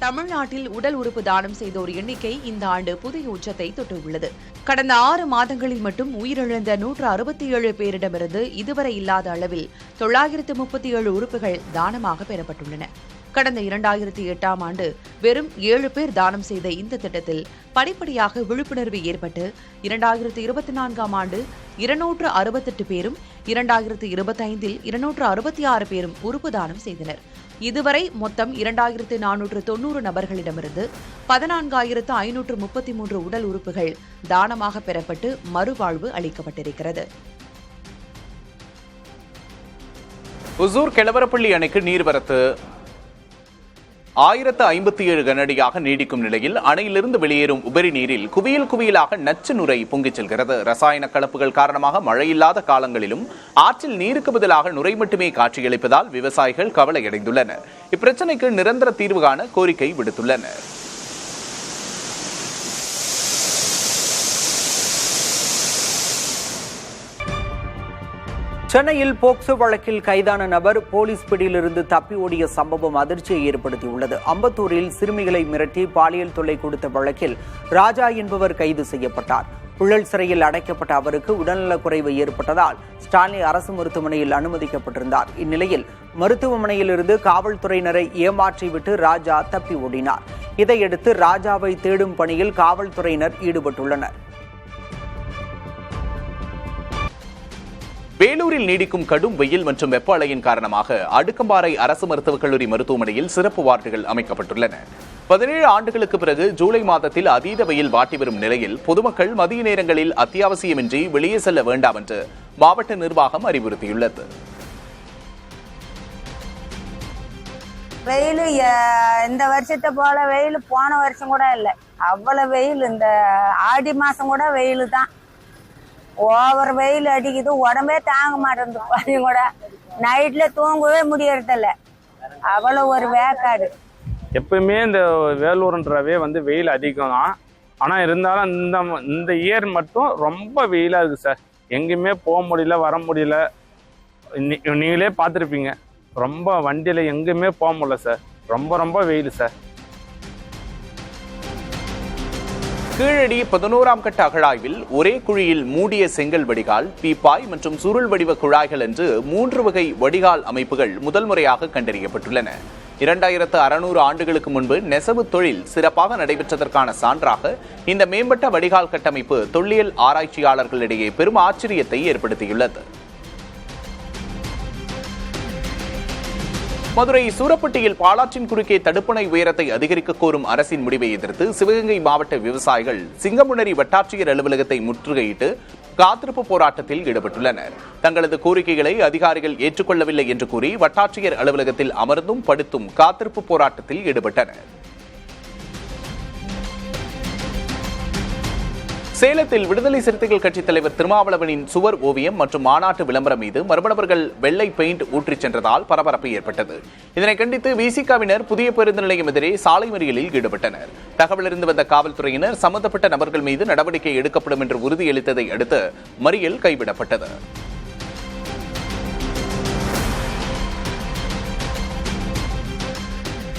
தமிழ்நாட்டில் உடல் உறுப்பு தானம் செய்தோர் எண்ணிக்கை இந்த ஆண்டு புதிய உச்சத்தை தொட்டுள்ளது. கடந்த 6 மாதங்களில் மட்டும் உயிரிழந்த 167 பேரிடமிருந்து இதுவரை இல்லாத அளவில் 937 உறுப்புகள் தானமாக பெறப்பட்டுள்ளன. கடந்த 2008ஆம் ஆண்டு வெறும் 7 பேர் தானம் செய்த இந்த திட்டத்தில் படிப்படியாக விழிப்புணர்வு ஏற்பட்டு 2024ஆம் ஆண்டு 268 பேரும் 2025இல் 266 பேரும் உறுப்பு தானம் செய்தனர். இதுவரை மொத்தம் 2490 நபர்களிடமிருந்து 14,533 உடல் உறுப்புகள் தானமாக பெறப்பட்டு மறுவாழ்வு அளிக்கப்பட்டிருக்கிறது. ஒசூர் கெலவரப்பள்ளி அணைக்கு நீர்வரத்து 1057 கனஅடியாக நீடிக்கும் நிலையில் அணையிலிருந்து வெளியேறும் உபரி நீரில் குவியலாக நச்சு நுரை பொங்கிச் செல்கிறது. ரசாயன கலப்புகள் காரணமாக மழையில்லாத காலங்களிலும் ஆற்றில் நீருக்கு பதிலாக நுரை மட்டுமே காட்சியளிப்பதால் விவசாயிகள் கவலையடைந்துள்ளனர். இப்பிரச்சினைக்கு நிரந்தர தீர்வு காண கோரிக்கை விடுத்துள்ளனர். சென்னையில் போக்சோ வழக்கில் கைதான நபர் போலீஸ் பிடியிலிருந்து தப்பி ஓடிய சம்பவம் அதிர்ச்சியை ஏற்படுத்தியுள்ளது. அம்பத்தூரில் சிறுமிகளை மிரட்டி பாலியல் தொல்லை கொடுத்த வழக்கில் ராஜா என்பவர் கைது செய்யப்பட்டார். புழல் சிறையில் அடைக்கப்பட்ட அவருக்கு உடல்நலக்குறைவு ஏற்பட்டதால் ஸ்டான்லி அரசு மருத்துவமனையில் அனுமதிக்கப்பட்டிருந்தார். இந்நிலையில் மருத்துவமனையிலிருந்து காவல்துறையினரை ஏமாற்றிவிட்டு ராஜா தப்பி ஓடினார். இதையடுத்து ராஜாவை தேடும் பணியில் காவல்துறையினர் ஈடுபட்டுள்ளனர். வேலூரில் நீடிக்கும் கடும் வெயில் மற்றும் வெப்ப அலையின் காரணமாக அடுக்கம்பாறை அரசு மருத்துவக் கல்லூரி மருத்துவமனையில் சிறப்பு வார்டுகள் அமைக்கப்பட்டுள்ளன. 17 ஆண்டுகளுக்கு பிறகு ஜூலை மாதத்தில் அதீத வெயில் வாட்டி வரும் நிலையில் பொதுமக்கள் மதிய நேரங்களில் அத்தியாவசியமின்றி வெளியே செல்ல வேண்டாம் என்று மாவட்ட நிர்வாகம் அறிவுறுத்தியுள்ளது. வெயில் இந்த வருஷத்தை போல வெயில் போன வருஷம் கூட இல்லை. அவ்வளவு வெயில், இந்த ஆடி மாசம் கூட வெயில் தான். ஓவர் வெயில் அடிக்குது, உடம்பே தாங்க மாட்டேங்குது. கூட நைட்ல தூங்கவே முடியறதில்ல, அவ்வளவு ஒரு வேக்காடு. எப்பவுமே இந்த வேலூர்ன்றவே வெயில் அதிகம் தான். ஆனா இருந்தாலும் இந்த இயர் மட்டும் ரொம்ப வெயிலா இருக்கு சார். எங்கேயுமே போக முடியல, வர முடியல. நீங்களே பார்த்துருப்பீங்க, ரொம்ப வண்டியில எங்கேயுமே போக முடியல சார். ரொம்ப வெயில் சார். கீழடி 11ஆம் கட்ட அகழாய்வில் ஒரே குழியில் மூடிய செங்கல் வடிகால், பீப்பாய் மற்றும் சுருள் வடிவ குழாய்கள் என்று 3 வகை வடிகால் அமைப்புகள் முதல் முறையாக கண்டறியப்பட்டுள்ளன. 2600 ஆண்டுகளுக்கு முன்பு நெசவு தொழில் சிறப்பாக நடைபெற்றதற்கான சான்றாக இந்த மேம்பட்ட வடிகால் கட்டமைப்பு தொல்லியல் ஆராய்ச்சியாளர்களிடையே பெரும் ஆச்சரியத்தை ஏற்படுத்தியுள்ளது. மதுரை சூரப்பட்டியில் பாலாற்றின் குறுக்கே தடுப்பணை உயரத்தை அதிகரிக்க கோரும் அரசின் முடிவை எதிர்த்து சிவகங்கை மாவட்ட விவசாயிகள் சிங்கமுனரி வட்டாட்சியர் அலுவலகத்தை முற்றுகையிட்டு காத்திருப்பு போராட்டத்தில் ஈடுபட்டுள்ளனர். தங்களது கோரிக்கைகளை அதிகாரிகள் ஏற்றுக்கொள்ளவில்லை என்று கூறி வட்டாட்சியர் அலுவலகத்தில் அமர்ந்தும் படுத்தும் காத்திருப்பு போராட்டத்தில் ஈடுபட்டனர். சேலத்தில் விடுதலை சிறுத்தைகள் கட்சித் தலைவர் திருமாவளவனின் சுவர் ஓவியம் மற்றும் மாநாட்டு விளம்பரம் மீது மர்ம நபர்கள் வெள்ளை பெயிண்ட் ஊற்றிச் சென்றதால் பரபரப்பு ஏற்பட்டது. இதனை கண்டித்து விசிகவினர் புதிய பேருந்து நிலையம் எதிரே சாலை மறியலில் ஈடுபட்டனர். தகவலறிந்து வந்த காவல்துறையினர் சம்பந்தப்பட்ட நபர்கள் மீது நடவடிக்கை எடுக்கப்படும் என்று உறுதியளித்ததை அடுத்து மறியல் கைவிடப்பட்டது.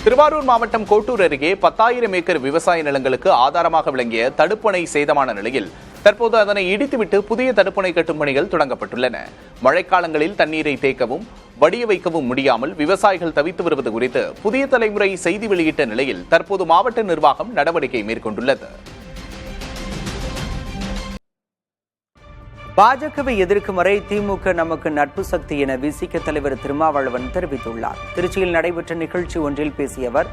திருவாரூர் மாவட்டம் கோட்டூர் அருகே 10,000 ஏக்கர் விவசாய நிலங்களுக்கு ஆதாரமாக விளங்கிய தடுப்பணை சேதமான நிலையில் தற்போது அதனை இடித்துவிட்டு புதிய தடுப்பணை கட்டும் பணிகள் தொடங்கப்பட்டுள்ளன. மழைக்காலங்களில் தண்ணீரை தேக்கவும் வடிய வைக்கவும் முடியாமல் விவசாயிகள் தவித்து வருவது குறித்து புதிய தலைமுறை செய்தி வெளியிட்ட நிலையில் தற்போது மாவட்ட நிர்வாகம் நடவடிக்கை மேற்கொண்டுள்ளது. பாஜகவை எதிர்க்கும் வரை திமுக நமக்கு நட்பு சக்தி என விசிக தலைவர் திருமாவளவன் தெரிவித்துள்ளார். திருச்சியில் நடைபெற்ற நிகழ்ச்சி ஒன்றில் பேசிய அவர்,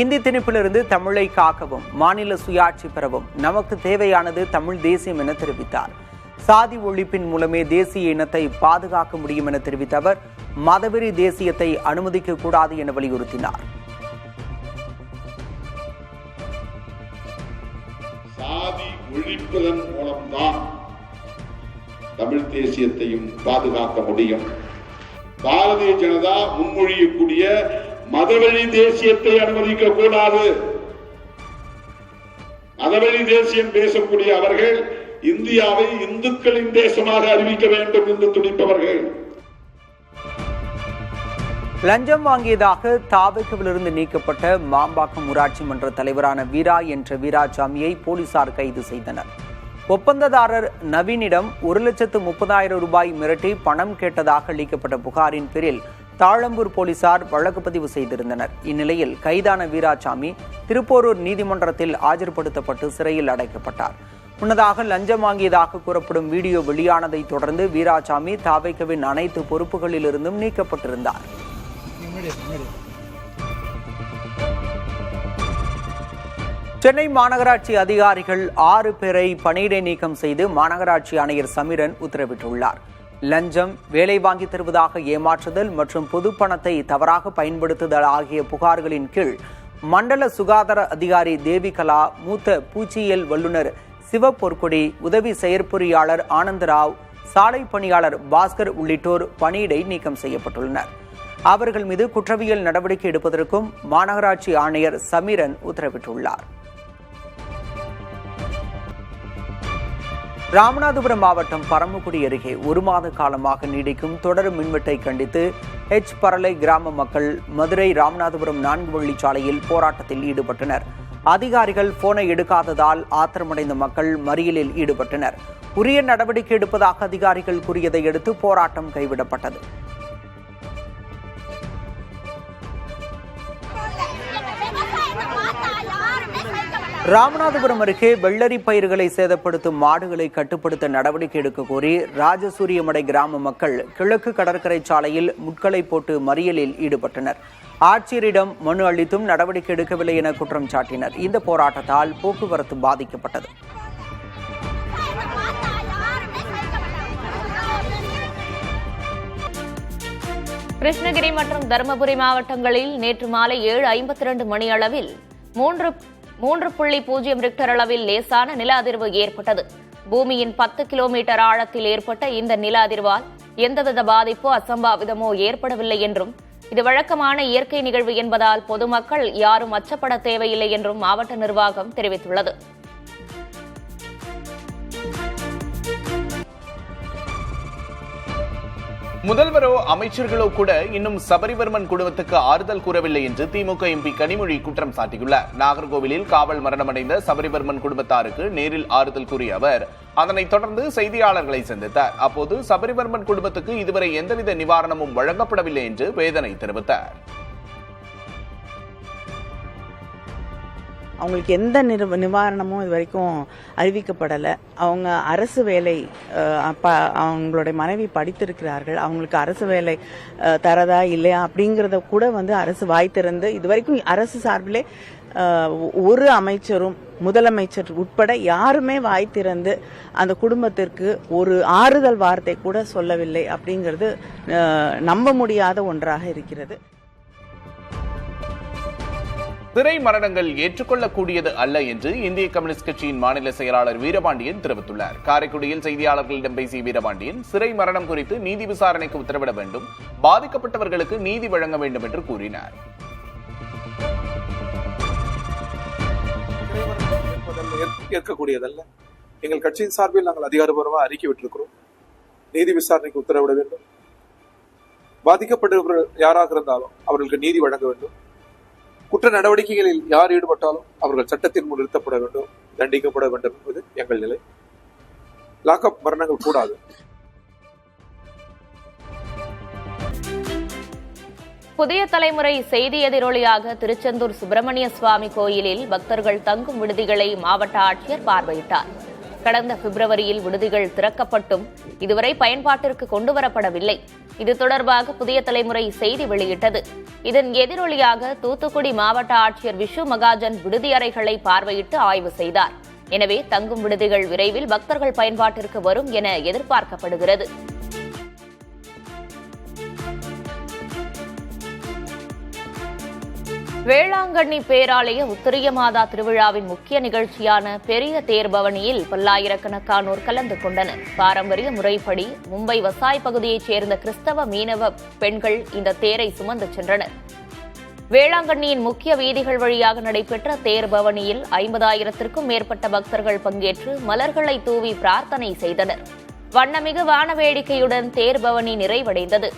இந்தி திணிப்பிலிருந்து தமிழை காக்கவும் மாநில சுயாட்சி பெறவும் நமக்கு தேவையானது தமிழ் தேசியம் என தெரிவித்தார். சாதி ஒழிப்பின் மூலமே தேசிய இனத்தை பாதுகாக்க முடியும் என தெரிவித்த அவர், மதவெறி தேசியத்தை அனுமதிக்க கூடாது என வலியுறுத்தினார். சாதி ஒழிப்பதன் மூலம்தான் தமிழ் தேசியத்தையும் பாதுகாக்க முடியும். பாரதிய ஜனதா முன்மொழியக்கூடிய மதவெறி தேசியத்தை அனுமதிக்க கூடாது. மதவெறி தேசியம் பேசக்கூடிய அவர்கள் இந்தியாவை இந்துக்களின் தேசமாக அறிவிக்க வேண்டும் என்று துடிப்பவர்கள். லஞ்சம் வாங்கியதாக தாவேகவிலிருந்து நீக்கப்பட்ட மாம்பாக்கம் ஊராட்சி மன்ற தலைவரான வீரா என்ற வீராசாமியை போலீசார் கைது செய்தனர். ஒப்பந்ததாரர் நவீனிடம் 1,30,000 ரூபாய் மிரட்டி பணம் கேட்டதாக அளிக்கப்பட்ட புகாரின் பேரில் தாழம்பூர் போலீசார் வழக்கு பதிவு செய்திருந்தனர். இந்நிலையில் கைதான வீராசாமி திருப்போரூர் நீதிமன்றத்தில் ஆஜர்படுத்தப்பட்டு சிறையில் அடைக்கப்பட்டார். முன்னதாக லஞ்சம் வாங்கியதாக கூறப்படும் வீடியோ வெளியானதை தொடர்ந்து வீராசாமி தாவேகவின் அனைத்து பொறுப்புகளிலிருந்தும் நீக்கப்பட்டிருந்தார். சென்னை மாநகராட்சி அதிகாரிகள் 6 பேரை பணியிடை நீக்கம் செய்து மாநகராட்சி ஆணையர் சமீரன் உத்தரவிட்டுள்ளார். லஞ்சம், வேலை வாங்கி தருவதாக ஏமாற்றுதல் மற்றும் பொது பணத்தை தவறாக பயன்படுத்துதல் ஆகிய புகார்களின் கீழ் மண்டல சுகாதார அதிகாரி தேவிகலா, மூத்த பூச்சியியல் வல்லுநர் சிவபொற்கொடி, உதவி செயற்பொறியாளர் ஆனந்தராவ், சாலை பணியாளர் பாஸ்கர் உள்ளிட்டோர் பணியிடை நீக்கம் செய்யப்பட்டுள்ளனர். அவர்கள் மீது குற்றவியல் நடவடிக்கை எடுப்பதற்கும் மாநகராட்சி ஆணையர் சமீரன் உத்தரவிட்டுள்ளார். ராமநாதபுரம் மாவட்டம் பரமக்குடி அருகே 1 மாத காலமாக நீடிக்கும் தொடர் மின்வெட்டை கண்டித்து பரலை கிராம மக்கள் மதுரை ராமநாதபுரம் 4 வழிச்சாலையில் போராட்டத்தில் ஈடுபட்டனர். அதிகாரிகள் போனை எடுக்காததால் ஆத்திரமடைந்த மக்கள் மறியலில் ஈடுபட்டனர். உரிய நடவடிக்கை எடுப்பதாக அதிகாரிகள் கூறியதை அடுத்து போராட்டம் கைவிடப்பட்டது. ராமநாதபுரம் அருகே வெள்ளரி பயிர்களை சேதப்படுத்தும் மாடுகளை கட்டுப்படுத்த நடவடிக்கை எடுக்க கோரி ராஜசூரியமடை கிராம மக்கள் கிழக்கு கடற்கரை சாலையில் முட்களை போட்டு மறியலில் ஈடுபட்டனர். ஆட்சியரிடம் மனு அளித்தும் நடவடிக்கை எடுக்கவில்லை என குற்றம் சாட்டினர். இந்த போராட்டத்தால் போக்குவரத்து பாதிக்கப்பட்டது. கிருஷ்ணகிரி மற்றும் தருமபுரி மாவட்டங்களில் நேற்று மாலை 7:52 மணி அளவில் 3.0 ரிக்டர் அளவில் லேசான நில அதிர்வு ஏற்பட்டது. பூமியின் 10 கிலோமீட்டர் ஆழத்தில் ஏற்பட்ட இந்த நில அதிர்வால் எந்தவித பாதிப்போ அசம்பாவிதமோ ஏற்படவில்லை என்றும், இது வழக்கமான இயற்கை நிகழ்வு என்பதால் பொதுமக்கள் யாரும் அச்சப்பட தேவையில்லை என்றும் மாவட்ட நிர்வாகம் தெரிவித்துள்ளது. முதல்வரோ அமைச்சர்களோ கூட இன்னும் சபரிவர்மன் குடும்பத்துக்கு ஆறுதல் கூறவில்லை என்று திமுக எம்பி கனிமொழி குற்றம் சாட்டியுள்ளார். நாகர்கோவிலில் காவல் மரணமடைந்த சபரிவர்மன் குடும்பத்தாருக்கு நேரில் ஆறுதல் கூறிய அவர் அதனைத் தொடர்ந்து செய்தியாளர்களை சந்தித்தார். அப்போது சபரிவர்மன் குடும்பத்துக்கு இதுவரை எந்தவித நிவாரணமும் வழங்கப்படவில்லை என்று வேதனை தெரிவித்தார். அவங்களுக்கு எந்த நிவாரணமும் இது வரைக்கும் அறிவிக்கப்படலை. அவங்க அரசு வேலை, அவங்களுடைய மனைவி படித்திருக்கிறார்கள், அவங்களுக்கு அரசு வேலை தரதா இல்லையா அப்படிங்கிறத கூட அரசு வாய் திறந்து இதுவரைக்கும் அரசு சார்பிலே ஒரு அமைச்சரும் முதலமைச்சர் உட்பட யாருமே வாய் திறந்து அந்த குடும்பத்திற்கு ஒரு ஆறுதல் வார்த்தை கூட சொல்லவில்லை. அப்படிங்கிறது நம்ப முடியாத ஒன்றாக இருக்கிறது. சிறை மரணங்கள் ஏற்றுக்கொள்ளக்கூடியது அல்ல என்று இந்திய கம்யூனிஸ்ட் கட்சியின் மாநில செயலாளர் வீரபாண்டியன் தெரிவித்துள்ளார். காரைக்குடியில் செய்தியாளர்களிடம் பேசிய வீரபாண்டியன் சிறை மரணம் குறித்து நீதி விசாரணைக்கு உத்தரவிட வேண்டும், பாதிக்கப்பட்டவர்களுக்கு நீதி வழங்க வேண்டும் என்று கூறினார். ஏற்கக்கூடியதல்ல. எங்கள் கட்சியின் சார்பில் நாங்கள் அதிகாரப்பூர்வமாக அறிக்கை விட்டிருக்கிறோம். நீதி விசாரணைக்கு உத்தரவிட வேண்டும், பாதிக்கப்பட்டவர்கள் யாராக இருந்தாலும் அவர்களுக்கு நீதி வழங்க வேண்டும், குற்ற நடவடிக்கைகளில் யார் ஈடுபட்டாலும் அவர்கள் சட்டத்தின் முன் நிறுத்தப்பட வேண்டும், தண்டிக்கப்பட வேண்டும் என்பது எங்கள் நிலை. லாக்அப் மரணங்கள் கூடாது. புதிய தலைமுறை செய்தி எதிரொலியாக திருச்செந்தூர் சுப்பிரமணிய சுவாமி கோயிலில் பக்தர்கள் தங்கும் விடுதிகளை மாவட்ட ஆட்சியர் பார்வையிட்டார். கடந்த பிப்ரவரியில் விடுதிகள் திறக்கப்பட்டும் இதுவரை பயன்பாட்டிற்கு கொண்டுவரப்படவில்லை. இது தொடர்பாக புதிய தலைமுறை செய்தி வெளியிட்டது. இதன் எதிரொலியாக தூத்துக்குடி மாவட்ட ஆட்சியர் விஷு மகாஜன் விடுதி அறைகளை பார்வையிட்டு ஆய்வு செய்தார். எனவே தங்கும் விடுதிகள் விரைவில் பக்தர்கள் பயன்பாட்டிற்கு வரும் என எதிர்பார்க்கப்படுகிறது. வேளாங்கண்ணி பேராலய உத்திரிய மாதா திருவிழாவின் முக்கிய நிகழ்ச்சியான பெரிய தேர் பவனியில் பல்லாயிரக்கணக்கானோர் கலந்து கொண்டனர். பாரம்பரிய முறைப்படி மும்பை வசாய் பகுதியைச் சேர்ந்த கிறிஸ்தவ மீனவ பெண்கள் இந்த தேரை சுமந்து சென்றனர். வேளாங்கண்ணியின் முக்கிய வீதிகள் வழியாக நடைபெற்ற தேர் பவனியில் 50,000க்கும் மேற்பட்ட பக்தர்கள் பங்கேற்று மலர்களை தூவி பிரார்த்தனை செய்தனர். வண்ணமிகு வான வேடிக்கையுடன் தேர் பவனி நிறைவடைந்தது.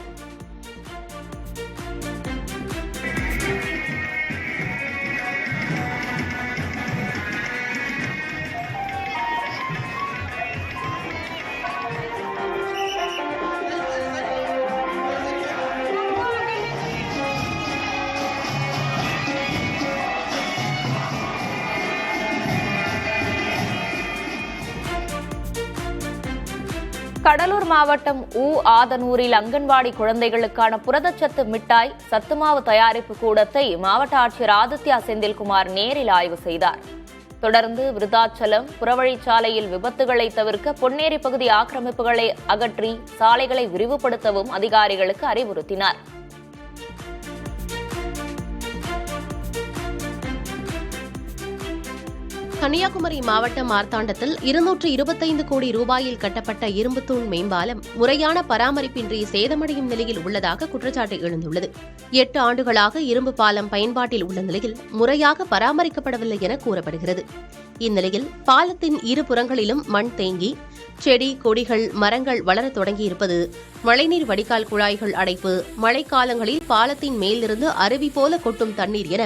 கடலூர் மாவட்டம் ஆதனூரில் அங்கன்வாடி குழந்தைகளுக்கான புரதச்சத்து மிட்டாய் சத்துமாவு தயாரிப்பு கூடத்தை மாவட்ட ஆட்சியர் ஆதித்யா செந்தில்குமார் நேரில் ஆய்வு செய்தார். தொடர்ந்து விருதாச்சலம் புறவழிச்சாலையில் விபத்துகளை தவிர்க்க பொன்னேரி பகுதி ஆக்கிரமிப்புகளை அகற்றி சாலைகளை விரிவுபடுத்தவும் அதிகாரிகளுக்கு அறிவுறுத்தினார். கன்னியாகுமரி மாவட்டம் மார்த்தாண்டத்தில் 225 கோடி ரூபாயில் கட்டப்பட்ட இரும்புத்தூண் மேம்பாலம் முறையான பராமரிப்பின்றி சேதமடையும் நிலையில் உள்ளதாக குற்றச்சாட்டு எழுந்துள்ளது. 8 ஆண்டுகளாக இரும்பு பாலம் பயன்பாட்டில் உள்ள நிலையில் முறையாக பராமரிக்கப்படவில்லை என கூறப்படுகிறது. இந்நிலையில் பாலத்தின் இரு புறங்களிலும் மண் தேங்கி செடி கொடிகள் மரங்கள் வளரத் தொடங்கியிருப்பது, மழைநீர் வடிகால் குழாய்கள் அடைப்பு, மழைக்காலங்களில் பாலத்தின் மேலிருந்து அருவி போல கொட்டும் தண்ணீர் என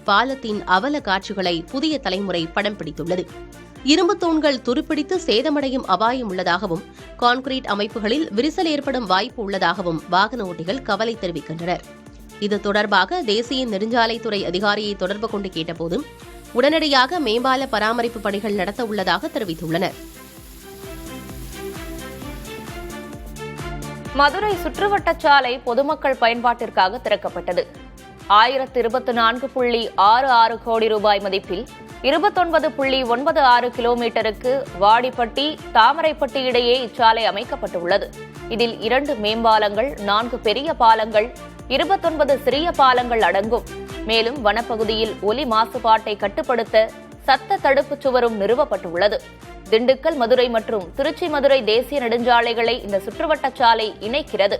பாலத்தின் அவல காட்சிகளை புதிய தலைமுறை படம் பிடித்துள்ளது. இரும்பு தூண்கள் துருப்பிடித்து சேதமடையும் அபாயம் உள்ளதாகவும், கான்கிரீட் அமைப்புகளில் விரிசல் ஏற்படும் வாய்ப்பு உள்ளதாகவும் வாகன ஓட்டிகள் கவலை தெரிவிக்கின்றனர். இது தொடர்பாக தேசிய நெடுஞ்சாலைத்துறை அதிகாரியை தொடர்பு கொண்டு கேட்டபோது உடனடியாக மேம்பால பராமரிப்பு பணிகள் நடத்த உள்ளதாக தெரிவித்துள்ளனர். மதுரை சுற்றுவட்டச்சாலை பொதுமக்கள் பயன்பாட்டிற்காக திறக்கப்பட்டது. 1024.66 கோடி ரூபாய் மதிப்பில் 29.96 கிலோமீட்டருக்கு வாடிப்பட்டி தாமரைப்பட்டி இடையே இச்சாலை அமைக்கப்பட்டுள்ளது. இதில் 2 மேம்பாலங்கள், 4 பெரிய பாலங்கள், 29 சிறிய பாலங்கள் அடங்கும். மேலும் வனப்பகுதியில் ஒலி மாசுபாட்டை கட்டுப்படுத்த சத்த தடுப்புச் சுவரும் நிறுவப்பட்டுள்ளது. திண்டுக்கல், மதுரை மற்றும் திருச்சி மதுரை தேசிய நெடுஞ்சாலைகளை இந்த சுற்றுவட்டச்சாலை இணைக்கிறது.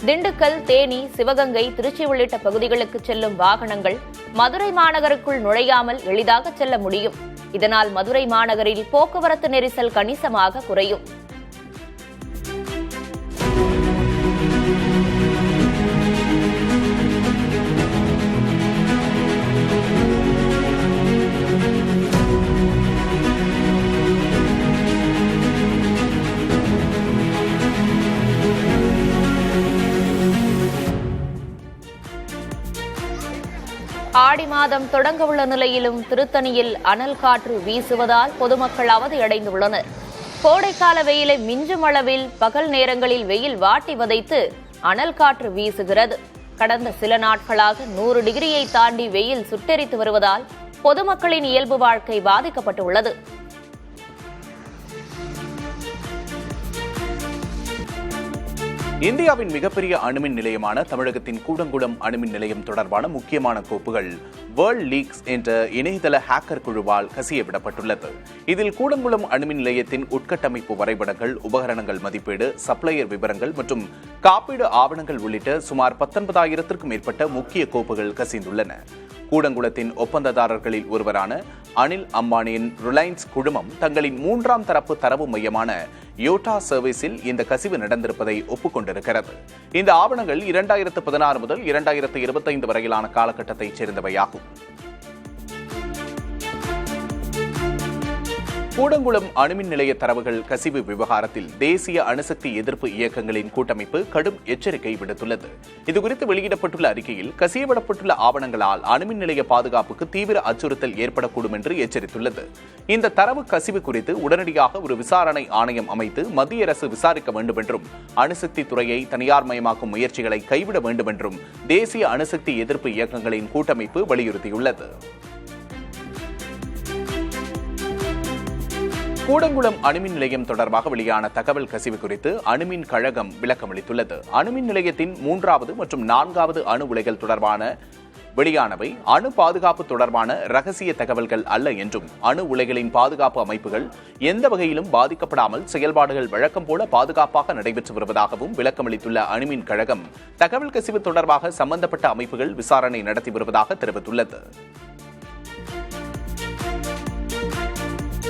திண்டுக்கல், தேனி, சிவகங்கை, திருச்சி உள்ளிட்ட பகுதிகளுக்கு செல்லும் வாகனங்கள் மதுரை மாநகருக்குள் நுழையாமல் எளிதாக செல்ல முடியும். இதனால் மதுரை மாநகரில் போக்குவரத்து நெரிசல் கணிசமாக குறையும். ஆடி மாதம் தொடங்க உள்ள நிலையிலும் திருத்தணியில் அனல் காற்று வீசுவதால் பொதுமக்கள் அவதியடைந்துள்ளனர். கோடைக்கால வெயிலை மிஞ்சும் அளவில் பகல் நேரங்களில் வெயில் வாட்டி வதைத்து அனல் காற்று வீசுகிறது. கடந்த சில நாட்களாக 100 டிகிரியை தாண்டி வெயில் சுட்டெரித்து வருவதால் பொதுமக்களின் இயல்பு வாழ்க்கை பாதிக்கப்பட்டுள்ளது. இந்தியாவின் மிகப்பெரிய அணுமின் நிலையமான தமிழகத்தின் கூடங்குளம் அணுமின் நிலையம் தொடர்பான முக்கியமான கோப்புகள் வேர்ல்ட் லீக்ஸ் என்ற இணையதள ஹேக்கர் குழுவால் கசியவிடப்பட்டுள்ளது. இதில் கூடங்குளம் அணுமின் நிலையத்தின் உட்கட்டமைப்பு வரைபடங்கள், உபகரணங்கள் மதிப்பீடு, சப்ளையர் விவரங்கள் மற்றும் காப்பீடு ஆவணங்கள் உள்ளிட்ட சுமார் 19,000க்கும் மேற்பட்ட முக்கிய கோப்புகள் கசிந்துள்ளன. கூடங்குளத்தின் ஒப்பந்ததாரர்களில் ஒருவரான அனில் அம்பானியின் ரிலையன்ஸ் குழுமம் தங்களின் 3ஆம் தரப்பு தரவு மையமான யோட்டா சர்வீஸில் இந்த கசிவு நடந்திருப்பதை ஒப்புக்கொண்டிருக்கிறது. இந்த ஆவணங்கள் 2016 முதல் 2025 வரையிலான காலகட்டத்தைச் சேர்ந்தவையாகும். கூடங்குளம் அணுமின் நிலைய தரவுகள் கசிவு விவகாரத்தில் தேசிய அணுசக்தி எதிர்ப்பு இயக்கங்களின் கூட்டமைப்பு கடும் எச்சரிக்கை விடுத்துள்ளது. இதுகுறித்து வெளியிடப்பட்டுள்ள அறிக்கையில் கசியவிடப்பட்டுள்ள ஆவணங்களால் அணுமின் நிலைய பாதுகாப்புக்கு தீவிர அச்சுறுத்தல் ஏற்படக்கூடும் என்று எச்சரித்துள்ளது. இந்த தரவு கசிவு குறித்து உடனடியாக ஒரு விசாரணை ஆணையம் அமைத்து மத்திய அரசு விசாரிக்க வேண்டும் என்றும், அணுசக்தி துறையை தனியார் மயமாக்கும் முயற்சிகளை கைவிட வேண்டும் என்றும் தேசிய அணுசக்தி எதிர்ப்பு இயக்கங்களின் கூட்டமைப்பு வலியுறுத்தியுள்ளது. கூடங்குளம் அணுமின் நிலையம் தொடர்பாக வெளியான தகவல் கசிவு குறித்து அணுமின் கழகம் விளக்கமளித்துள்ளது. அணுமின் நிலையத்தின் 3வது மற்றும் 4வது அணு உலைகள் தொடர்பான வெளியானவை அணு பாதுகாப்பு தொடர்பான ரகசிய தகவல்கள் அல்ல என்றும், அணு உலைகளின் பாதுகாப்பு அமைப்புகள் எந்த வகையிலும் பாதிக்கப்படாமல் செயல்பாடுகள் வழக்கம் போல பாதுகாப்பாக நடைபெற்று வருவதாகவும் விளக்கமளித்துள்ள அணுமின் கழகம் தகவல் கசிவு தொடர்பாக சம்பந்தப்பட்ட அமைப்புகள் விசாரணை நடத்தி வருவதாக தெரிவித்துள்ளது.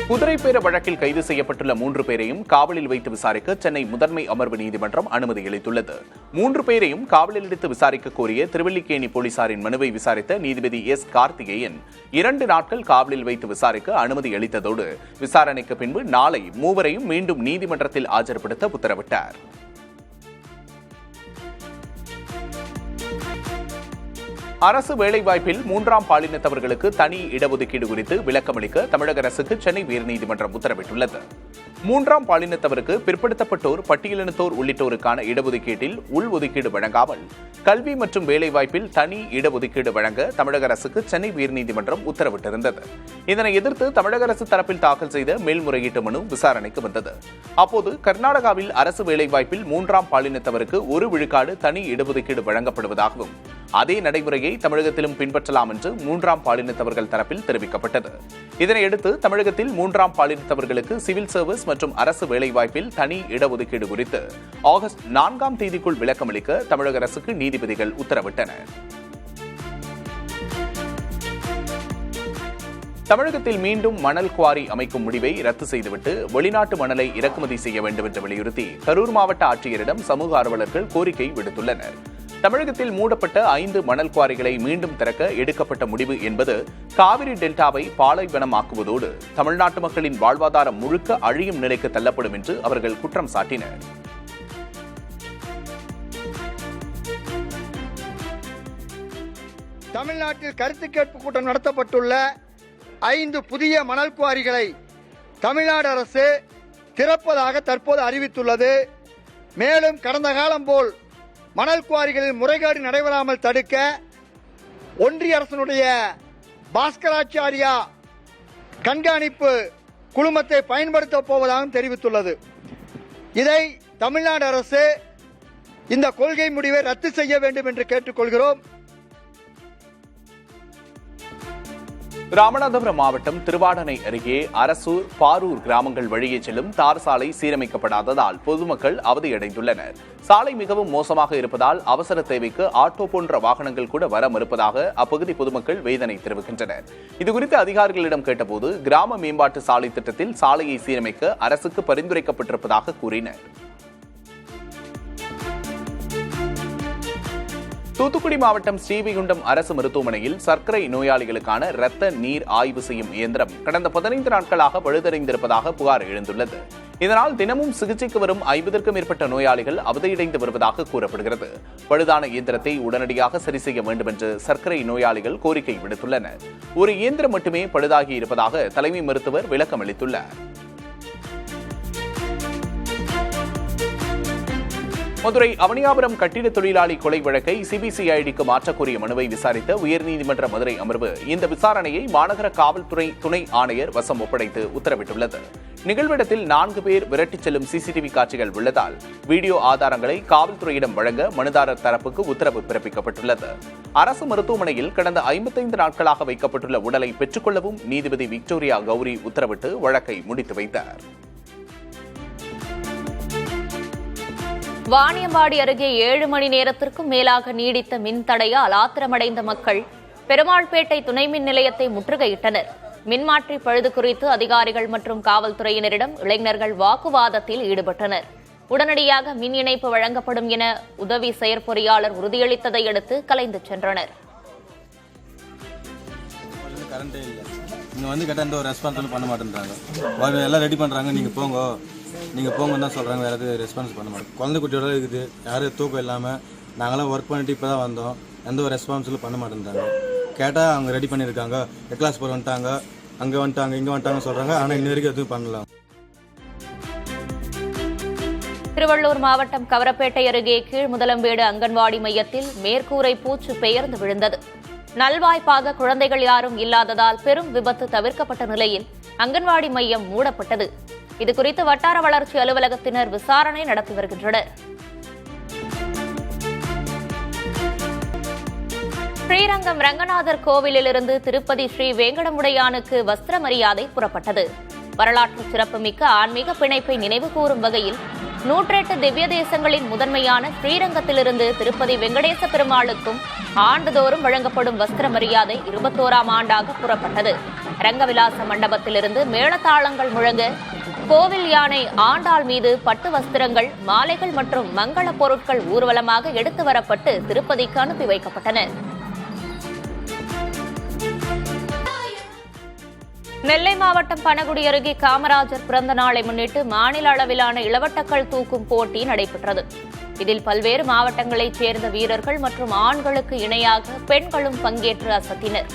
குதிரைப்பேர வழக்கில் கைது செய்யப்பட்டுள்ள 3 பேரையும் காவலில் வைத்து விசாரிக்க சென்னை முதன்மை அமர்வு நீதிமன்றம் அனுமதி அளித்துள்ளது. 3 பேரையும் காவலில் எடுத்து விசாரிக்க கோரிய திருவல்லிக்கேணி போலீசாரின் மனுவை விசாரித்த நீதிபதி எஸ். கார்த்திகேயன் 2 நாட்கள் காவலில் வைத்து விசாரிக்க அனுமதி அளித்ததோடு விசாரணைக்கு பின்பு நாளை 3வரையும் மீண்டும் நீதிமன்றத்தில் ஆஜர்படுத்த உத்தரவிட்டார். அரசு வேலைவாய்ப்பில் 3ஆம் பாலினத்தவர்களுக்கு தனி இடஒதுக்கீடு குறித்து விளக்கமளிக்க தமிழக அரசுக்கு சென்னை உயர்நீதிமன்றம் உத்தரவிட்டுள்ளது. மூன்றாம் பாலினத்தவருக்கு பிற்படுத்தப்பட்டோர், பட்டியலினத்தோர் உள்ளிட்டோருக்கான இடஒதுக்கீட்டில் உள்ஒதுக்கீடு வழங்காமல் கல்வி மற்றும் வேலைவாய்ப்பில் தனி இடஒதுக்கீடு வழங்க தமிழக அரசுக்கு சென்னை உயர்நீதிமன்றம் உத்தரவிட்டிருந்தது. இதனை எதிர்த்து தமிழக அரசு தரப்பில் தாக்கல் செய்த மேல்முறையீட்டு மனு விசாரணைக்கு வந்தது. அப்போது கர்நாடகாவில் அரசு வேலைவாய்ப்பில் மூன்றாம் பாலினத்தவருக்கு 1 விழுக்காடு தனி இடஒதுக்கீடு வழங்கப்படுவதாகவும் அதே நடைமுறையை தமிழகத்திலும் பின்பற்றலாம் என்று மூன்றாம் பாலினத்தவர்கள் தரப்பில் தெரிவிக்கப்பட்டது. இதனையடுத்து தமிழகத்தில் மூன்றாம் பாலினத்தவர்களுக்கு சிவில் சர்வீஸ் மற்றும் அரசு வேலைவாய்ப்பில் தனி இடஒதுக்கீடு குறித்து ஆகஸ்ட் 4ஆம் தேதிக்குள் விளக்கமளிக்க தமிழக அரசுக்கு நீதிபதிகள் உத்தரவிட்டனர். தமிழகத்தில் மீண்டும் மணல் குவாரி அமைக்கும் முடிவை ரத்து செய்துவிட்டு வெளிநாட்டு மணலை இறக்குமதி செய்ய வேண்டும் என்று வலியுறுத்தி கரூர் மாவட்ட ஆட்சியரிடம் சமூக ஆர்வலர்கள் கோரிக்கை விடுத்துள்ளனர். தமிழகத்தில் மூடப்பட்ட 5 மணல் குவாரிகளை மீண்டும் திறக்க எடுக்கப்பட்ட முடிவு என்பது காவிரி டெல்டாவை பாலைவனமாக்குவதோடு தமிழ்நாட்டு மக்களின் வாழ்வாதாரம் முழுக்க அழியும் நிலைக்கு தள்ளப்படும் என்று அவர்கள் குற்றம் சாட்டினர். தமிழ்நாட்டில் கருத்து கேட்பு கூட்டம் நடத்தப்பட்டுள்ள 5 புதிய மணல் குவாரிகளை தமிழ்நாடு அரசு திறப்பதாக தற்போது அறிவித்துள்ளது. மேலும் கடந்த காலம் போல் மணல் குவாரிகளில் முறைகேடு நடைபெறாமல் தடுக்க ஒன்றிய அரசினுடைய பாஸ்கராச்சாரியா கண்காணிப்பு குழுமத்தை பயன்படுத்தப் போவதாகவும் தெரிவித்துள்ளது. இதை தமிழ்நாடு அரசு இந்த கொள்கை முடிவை ரத்து செய்ய வேண்டும் என்று கேட்டுக்கொள்கிறோம். ராமநாதபுரம் மாவட்டம் திருவாடனை அருகே அரசூர், பாரூர் கிராமங்கள் வழியே செல்லும் தார் சாலை சீரமைக்கப்படாததால் பொதுமக்கள் அவதியடைந்துள்ளனர். சாலை மிகவும் மோசமாக இருப்பதால் அவசர தேவைக்கு ஆட்டோ போன்ற வாகனங்கள் கூட வர மறுப்பதாக அப்பகுதி பொதுமக்கள் வேதனை தெரிவிக்கின்றனர். இதுகுறித்து அதிகாரிகளிடம் கேட்டபோது கிராம மேம்பாட்டு சாலை திட்டத்தில் சாலையை சீரமைக்க அரசுக்கு பரிந்துரைக்கப்பட்டிருப்பதாக கூறினர். தூத்துக்குடி மாவட்டம் ஸ்ரீவைகுண்டம் அரசு மருத்துவமனையில் சர்க்கரை நோயாளிகளுக்கான இரத்த நீர் ஆய்வு செய்யும் இயந்திரம் கடந்த 15 நாட்களாக பழுதடைந்திருப்பதாக புகார் எழுந்துள்ளது. இதனால் தினமும் சிகிச்சைக்கு வரும் 50க்கும் மேற்பட்ட நோயாளிகள் அவதியடைந்து வருவதாக கூறப்படுகிறது. பழுதான இயந்திரத்தை உடனடியாக சரி செய்ய வேண்டும் என்று சர்க்கரை நோயாளிகள் கோரிக்கை விடுத்துள்ளனர். ஒரு இயந்திரம் மட்டுமே பழுதாகி இருப்பதாக தலைமை மருத்துவர் விளக்கம் அளித்துள்ளார். மதுரை அவனியாபுரம் கட்டிட தொழிலாளி கொலை வழக்கை சிபிசிஐடிக்கு மாற்றக்கோரிய மனுவை விசாரித்த உயர்நீதிமன்ற மதுரை அமர்வு இந்த விசாரணையை மாநகர காவல்துறை துணை ஆணையர் வசம் ஒப்படைத்து உத்தரவிட்டுள்ளது. நிகழ்விடத்தில் 4 பேர் விரட்டிச் செல்லும் சிசிடிவி காட்சிகள் உள்ளதால் வீடியோ ஆதாரங்களை காவல்துறையிடம் வழங்க மனுதாரர் தரப்புக்கு உத்தரவு பிறப்பிக்கப்பட்டுள்ளது. அரசு மருத்துவமனையில் கடந்த 55 நாட்களாக வைக்கப்பட்டுள்ள உடலை பெற்றுக்கொள்ளவும் நீதிபதி விக்டோரியா கௌரி உத்தரவிட்டு வழக்கை முடித்து வைத்தார். வாணியம்பாடி அருகே 7 மணி நேரத்திற்கும் மேலாக நீடித்த மின் தடையால் ஆத்திரமடைந்த மக்கள் பெருமாள்பேட்டை துணை மின் நிலையத்தை முற்றுகையிட்டனர். மின்மாற்றி பழுது குறித்து அதிகாரிகள் மற்றும் காவல்துறையினரிடம் இளைஞர்கள் வாக்குவாதத்தில் ஈடுபட்டனர். உடனடியாக மின் இணைப்பு வழங்கப்படும் என உதவி செயற்பொறியாளர் உறுதியளித்ததை அடுத்து கலைந்து சென்றனர். எல்லாம் ரெடி பண்றாங்க, நீங்க போங்கன்னு தான் சொல்றாங்க. வேற எதுவும் ரெஸ்பான்ஸ் பண்ண மாட்டோம். குழந்தை குட்டியோட இருக்குது, யாரும் தூக்கம் இல்லாமல் நாங்களாம் ஒர்க் பண்ணிட்டு இப்போ தான் வந்தோம். எந்த ஒரு ரெஸ்பான்ஸிலும் பண்ண மாட்டேன்றாங்க. கேட்டால் அவங்க ரெடி பண்ணியிருக்காங்க, கிளாஸ் போகிற வந்துட்டாங்க, அங்கே வந்துட்டாங்க, இங்கே வந்துட்டாங்க சொல்கிறாங்க. ஆனால் இன்ன வரைக்கும் எதுவும் பண்ணலாம். திருவள்ளூர் மாவட்டம் கவரப்பேட்டை அருகே கீழ்முதலம்பேடு அங்கன்வாடி மையத்தில் மேற்கூரை பூச்சு பெயர்ந்து விழுந்தது. நல்வாய்ப்பாக குழந்தைகள் யாரும் இல்லாததால் பெரும் விபத்து தவிர்க்கப்பட்ட நிலையில் அங்கன்வாடி மையம் மூடப்பட்டது. இதுகுறித்து வட்டார வளர்ச்சி அலுவலகத்தினர் விசாரணை நடத்தி வருகின்றனர். ஸ்ரீரங்கம் ரங்கநாதர் கோவிலிலிருந்து திருப்பதி ஸ்ரீ வேங்கடமுடையானுக்கு வஸ்திர மரியாதை புறப்பட்டது. வரலாற்று சிறப்புமிக்க ஆன்மீக பிணைப்பை நினைவுகூரும் வகையில் 108 திவ்ய தேசங்களின் முதன்மையான ஸ்ரீரங்கத்திலிருந்து திருப்பதி வெங்கடேச பெருமாளுக்கும் ஆண்டுதோறும் வழங்கப்படும் வஸ்திர மரியாதை 21ஆம் ஆண்டாக புறப்பட்டது. ரங்கவிலாச மண்டபத்திலிருந்து மேளதாளங்கள் முழங்க கோவில் யானை ஆண்டாள் மீது பட்டு வஸ்திரங்கள், மாலைகள் மற்றும் மங்கள பொருட்கள் ஊர்வலமாக எடுத்து வரப்பட்டு திருப்பதிக்கு அனுப்பி வைக்கப்பட்டன. நெல்லை மாவட்டம் பனகுடி அருகே காமராஜர் பிறந்த நாளை முன்னிட்டு மாநில அளவிலான இளவட்டக்கல் தூக்கும் போட்டி நடைபெற்றது. இதில் பல்வேறு மாவட்டங்களைச் சேர்ந்த வீரர்கள் மற்றும் ஆண்களுக்கு இணையாக பெண்களும் பங்கேற்று அசத்தினர்.